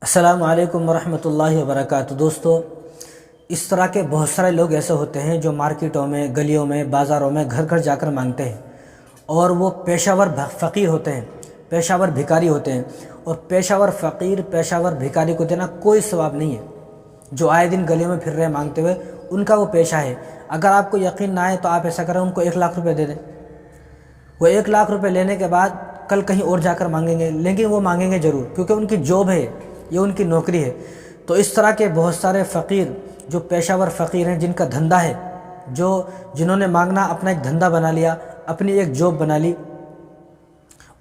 السلام علیکم ورحمۃ اللہ وبرکاتہ۔ دوستو، اس طرح کے بہت سارے لوگ ایسے ہوتے ہیں جو مارکیٹوں میں، گلیوں میں، بازاروں میں گھر گھر جا کر مانگتے ہیں، اور وہ پیشہ ور فقیر ہوتے ہیں، پیشہ ور بھکاری ہوتے ہیں، اور پیشہ ور فقیر، پیشہ ور بھکاری کو دینا کوئی ثواب نہیں ہے۔ جو آئے دن گلیوں میں پھر رہے مانگتے ہوئے، ان کا وہ پیشہ ہے۔ اگر آپ کو یقین نہ آئے تو آپ ایسا کریں، ان کو 1,00,000 روپے دے دیں۔ وہ 1,00,000 روپے لینے کے بعد کل کہیں اور جا کر مانگیں گے، لیکن وہ مانگیں گے ضرور، کیونکہ ان کی جاب ہے، یہ ان کی نوکری ہے۔ تو اس طرح کے بہت سارے فقیر جو پیشہ ور فقیر ہیں، جن کا دھندا ہے، جنہوں نے مانگنا اپنا ایک دھندا بنا لیا، اپنی ایک جاب بنا لی،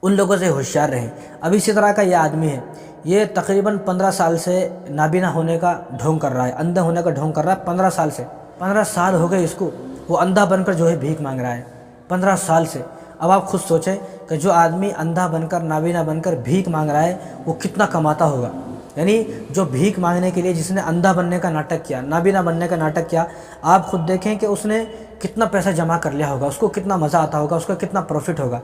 ان لوگوں سے ہوشیار رہیں۔ اب اسی طرح کا یہ آدمی ہے، یہ تقریباً 15 سال سے نابینا ہونے کا ڈھونگ کر رہا ہے، اندھا ہونے کا ڈھونگ کر رہا ہے 15 سال سے۔ 15 سال ہو گئے اس کو، وہ اندھا بن کر جو ہے بھیک مانگ رہا ہے 15 سال سے۔ اب آپ خود سوچیں کہ جو آدمی اندھا بن کر، نابینا بن کر بھیک مانگ رہا ہے، وہ کتنا کماتا ہوگا۔ یعنی جو بھیک مانگنے کے لیے جس نے اندھا بننے کا ناٹک کیا، نابینا بننے کا ناٹک کیا، آپ خود دیکھیں کہ اس نے کتنا پیسہ جمع کر لیا ہوگا، اس کو کتنا مزہ آتا ہوگا، اس کو کتنا پروفٹ ہوگا۔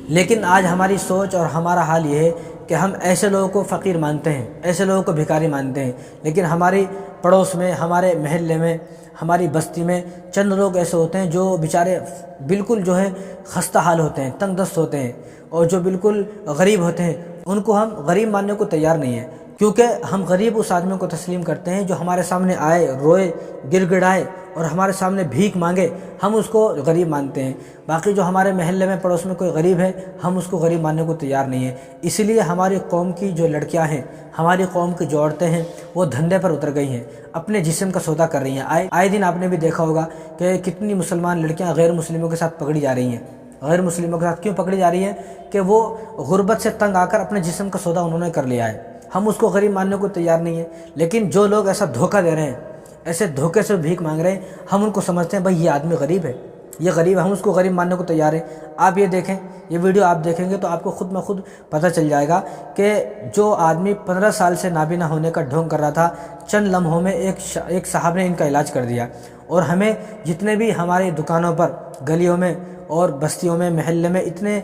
لیکن آج ہماری سوچ اور ہمارا حال یہ ہے کہ ہم ایسے لوگوں کو فقیر مانتے ہیں، ایسے لوگوں کو بھکاری مانتے ہیں، لیکن ہماری پڑوس میں، ہمارے محلے میں، ہماری بستی میں چند لوگ ایسے ہوتے ہیں جو بیچارے بالکل جو ہے خستہ حال ہوتے ہیں، تنگ دست ہوتے ہیں، اور جو بالکل غریب ہوتے ہیں، ان کو ہم غریب ماننے کو تیار نہیں ہیں، کیونکہ ہم غریب اس آدمی کو تسلیم کرتے ہیں جو ہمارے سامنے آئے، روئے، گر گڑائے اور ہمارے سامنے بھیک مانگے، ہم اس کو غریب مانتے ہیں۔ باقی جو ہمارے محلے میں، پڑوس میں کوئی غریب ہے، ہم اس کو غریب ماننے کو تیار نہیں ہیں۔ اس لیے ہماری قوم کی جو لڑکیاں ہیں، ہماری قوم کی جو عورتیں ہیں، وہ دھندے پر اتر گئی ہیں، اپنے جسم کا سودا کر رہی ہیں۔ آئے دن آپ نے بھی دیکھا ہوگا کہ کتنی مسلمان لڑکیاں غیر مسلموں کے ساتھ پکڑی جا رہی ہیں۔ غیر مسلموں کے ساتھ کیوں پکڑی جا رہی ہیں؟ کہ وہ غربت سے تنگ آ کر اپنے جسم کا سودا انہوں نے کر لیا ہے۔ ہم اس کو غریب ماننے کو تیار نہیں ہیں، لیکن جو لوگ ایسا دھوکہ دے رہے ہیں، ایسے دھوکے سے بھیک مانگ رہے ہیں، ہم ان کو سمجھتے ہیں بھائی یہ آدمی غریب ہے، یہ غریب ہے، ہم اس کو غریب ماننے کو تیار ہیں۔ آپ یہ دیکھیں، یہ ویڈیو آپ دیکھیں گے تو آپ کو خود بخود پتہ چل جائے گا کہ جو آدمی 15 سال سے نابینا ہونے کا ڈھونگ کر رہا تھا، چند لمحوں میں ایک صاحب نے ان کا علاج کر دیا۔ اور ہمیں جتنے بھی ہماری دکانوں پر، گلیوں میں اور بستیوں میں، محلے میں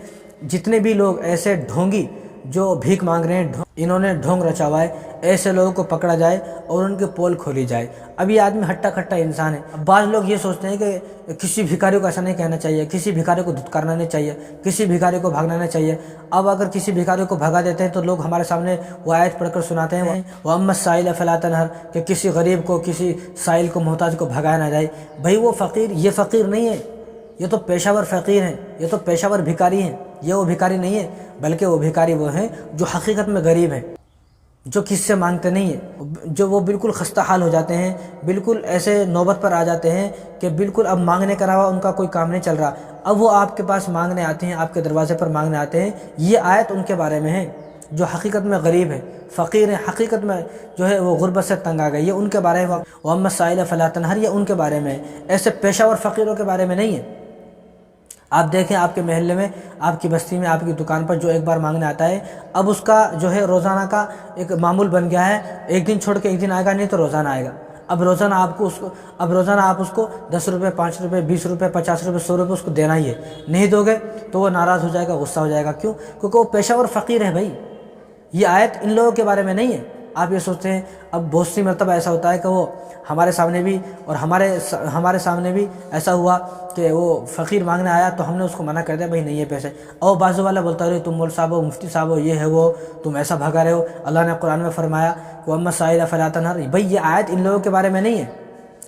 جتنے بھی لوگ ایسے ڈھونگی جو بھیک مانگ رہے ہیں، انہوں نے ڈھونگ رچا ہوا ہے، ایسے لوگوں کو پکڑا جائے اور ان کی پول کھولی جائے۔ اب یہ آدمی ہٹا کھٹا انسان ہے۔ بعض لوگ یہ سوچتے ہیں کہ کسی بھکاری کو ایسا نہیں کہنا چاہیے، کسی بھکاری کو دھتکارنا نہیں چاہیے، کسی بھکاری کو بھگانا نہیں چاہیے۔ اب اگر کسی بھکاری کو بھگا دیتے ہیں تو لوگ ہمارے سامنے وہ آیت پڑھ کر سناتے ہیں، وَأَمَّا السَّائِلَ فَلَا تَنْهَرْ، کہ کسی غریب کو، کسی سائل کو، محتاج کو بھگایا نہ جائے۔ بھائی وہ فقیر، یہ فقیر نہیں ہے، یہ تو پیشہ ور فقیر ہیں، یہ تو پیشہ ور بھکاری ہیں۔ یہ وہ بھکاری نہیں ہے، بلکہ وہ بھکاری وہ ہیں جو حقیقت میں غریب ہیں، جو کس سے مانگتے نہیں ہیں، جو وہ بالکل خستہ حال ہو جاتے ہیں، بالکل ایسے نوبت پر آ جاتے ہیں کہ بالکل اب مانگنے کے علاوہ ان کا کوئی کام نہیں چل رہا، اب وہ آپ کے پاس مانگنے آتے ہیں، آپ کے دروازے پر مانگنے آتے ہیں۔ یہ آیت ان کے بارے میں ہے جو حقیقت میں غریب ہے، فقیر ہیں، حقیقت میں جو ہے وہ غربت سے تنگ آ گئے، یہ ان کے بارے میں۔ وَأَمَّا السَّائِلَ فَلَا تَنْهَرْ، یہ ان کے بارے میں، ایسے پیشہ ور فقیروں کے بارے میں نہیں ہے۔ آپ دیکھیں آپ کے محلے میں، آپ کی بستی میں، آپ کی دکان پر جو ایک بار مانگنے آتا ہے، اب اس کا جو ہے روزانہ کا ایک معمول بن گیا ہے، ایک دن چھوڑ کے ایک دن آئے گا، نہیں تو روزانہ آئے گا۔ اب روزانہ آپ اس کو 10 روپے، 5 روپے، 20 روپے، 50 روپے، 100 روپے اس کو دینا ہی ہے۔ نہیں دو گے تو وہ ناراض ہو جائے گا، غصہ ہو جائے گا۔ کیوں؟ کیونکہ وہ پیشہ ور فقیر ہے۔ بھائی یہ آیت ان لوگوں کے بارے میں نہیں ہے۔ آپ یہ سوچتے ہیں، اب بہت سی مرتبہ ایسا ہوتا ہے کہ وہ ہمارے سامنے بھی اور ہمارے سامنے بھی ایسا ہوا کہ وہ فقیر مانگنے آیا تو ہم نے اس کو منع کر دیا، بھائی نہیں ہے پیسے۔ اور بازو والا بولتا رہے تم مول صاحب ہو، مفتی صاحب ہو، یہ ہے وہ، تم ایسا بھگا رہے ہو۔ اللہ نے قرآن میں فرمایا وَأَمَّا السَّائِلَ فَلَا تَنْهَرْ، بھائی یہ آیت ان لوگوں کے بارے میں نہیں ہے،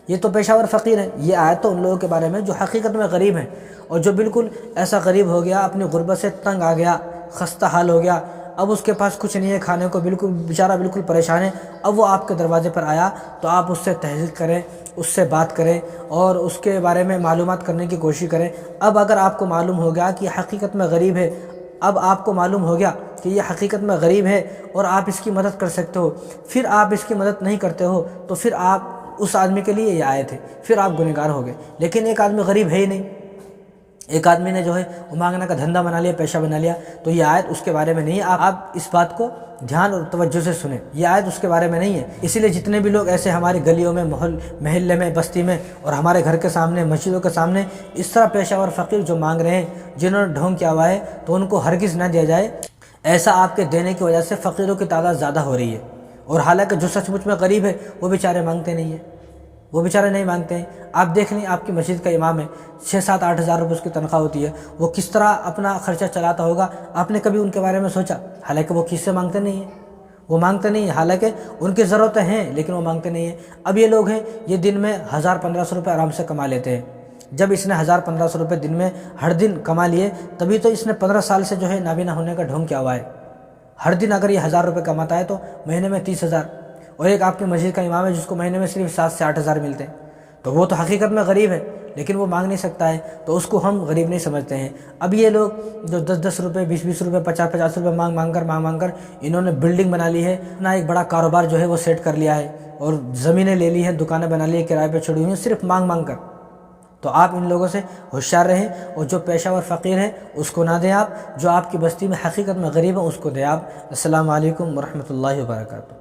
یہ تو پیشہ ور فقیر ہے۔ یہ آیت تو ان لوگوں کے بارے میں جو حقیقت میں غریب ہیں، اور جو بالکل ایسا غریب ہو گیا، اپنی غربت سے تنگ آ گیا، خستہ حال ہو گیا، اب اس کے پاس کچھ نہیں ہے کھانے کو، بالکل بیچارہ بالکل پریشان ہے۔ اب وہ آپ کے دروازے پر آیا تو آپ اس سے تحقیق کریں، اس سے بات کریں اور اس کے بارے میں معلومات کرنے کی کوشش کریں۔ اب اگر آپ کو معلوم ہو گیا کہ یہ حقیقت میں غریب ہے، اب آپ کو معلوم ہو گیا کہ یہ حقیقت میں غریب ہے اور آپ اس کی مدد کر سکتے ہو، پھر آپ اس کی مدد نہیں کرتے ہو تو پھر آپ اس آدمی کے لیے یہ آیت ہے، پھر آپ گنہگار ہو گئے۔ لیکن ایک آدمی غریب ہے ہی نہیں، ایک آدمی نے جو ہے وہ مانگنے کا دھندا بنا لیا، پیشہ بنا لیا، تو یہ آیت اس کے بارے میں نہیں ہے۔ آپ اس بات کو دھیان اور توجہ سے سنیں، یہ آیت اس کے بارے میں نہیں ہے۔ اسی لیے جتنے بھی لوگ ایسے ہماری گلیوں میں، محلے میں، بستی میں اور ہمارے گھر کے سامنے، مسجدوں کے سامنے اس طرح پیشہ ور فقیر جو مانگ رہے ہیں، جنہوں نے ڈھونگ کیا ہوا ہے، تو ان کو ہرگز نہ دیا جائے۔ ایسا آپ کے دینے کی وجہ سے فقیروں کی تعداد زیادہ ہو رہی ہے اور حالانکہ جو سچ مچ میں غریب ہے وہ بیچارے مانگتے نہیں ہیں، وہ بیچارے نہیں مانگتے ہیں۔ آپ دیکھ لیں آپ کی مسجد کا امام ہے، 6-7-8 ہزار روپے اس کی تنخواہ ہوتی ہے، وہ کس طرح اپنا خرچہ چلاتا ہوگا؟ آپ نے کبھی ان کے بارے میں سوچا؟ حالانکہ وہ کس سے مانگتے نہیں ہیں، وہ مانگتے نہیں ہیں، حالانکہ ان کی ضرورتیں ہیں لیکن وہ مانگتے نہیں ہیں۔ اب یہ لوگ ہیں، یہ دن میں 1000-1500 روپے آرام سے کما لیتے ہیں۔ جب اس نے 1000-1500 روپے دن میں ہر دن کما لیے، تبھی تو اس نے 15 سال سے جو ہے نابینا ہونے کا ڈھونگ کیا ہوا ہے۔ ہر دن اگر یہ 1000 روپے کماتا ہے تو مہینے میں 30,000، اور ایک آپ کی مسجد کا امام ہے جس کو مہینے میں صرف 7 سے 8 ہزار ملتے ہیں، تو وہ تو حقیقت میں غریب ہے لیکن وہ مانگ نہیں سکتا ہے، تو اس کو ہم غریب نہیں سمجھتے ہیں۔ اب یہ لوگ جو 10-10 روپے، 20-20 روپے، 50-50 روپے مانگ کر انہوں نے بلڈنگ بنا لی ہے، اپنا ایک بڑا کاروبار جو ہے وہ سیٹ کر لیا ہے، اور زمینیں لے لی ہیں، دکانیں بنا لی ہیں، کرائے پہ چھوڑی ہوئی ہیں، صرف مانگ کر۔ تو آپ ان لوگوں سے ہوشیار رہیں، اور جو پیشہ ور فقیر ہے اس کو نہ دیں آپ، جو آپ کی بستی میں حقیقت میں غریب ہے اس کو دیں آپ۔ السلام علیکم ورحمۃ اللہ وبرکاتہ۔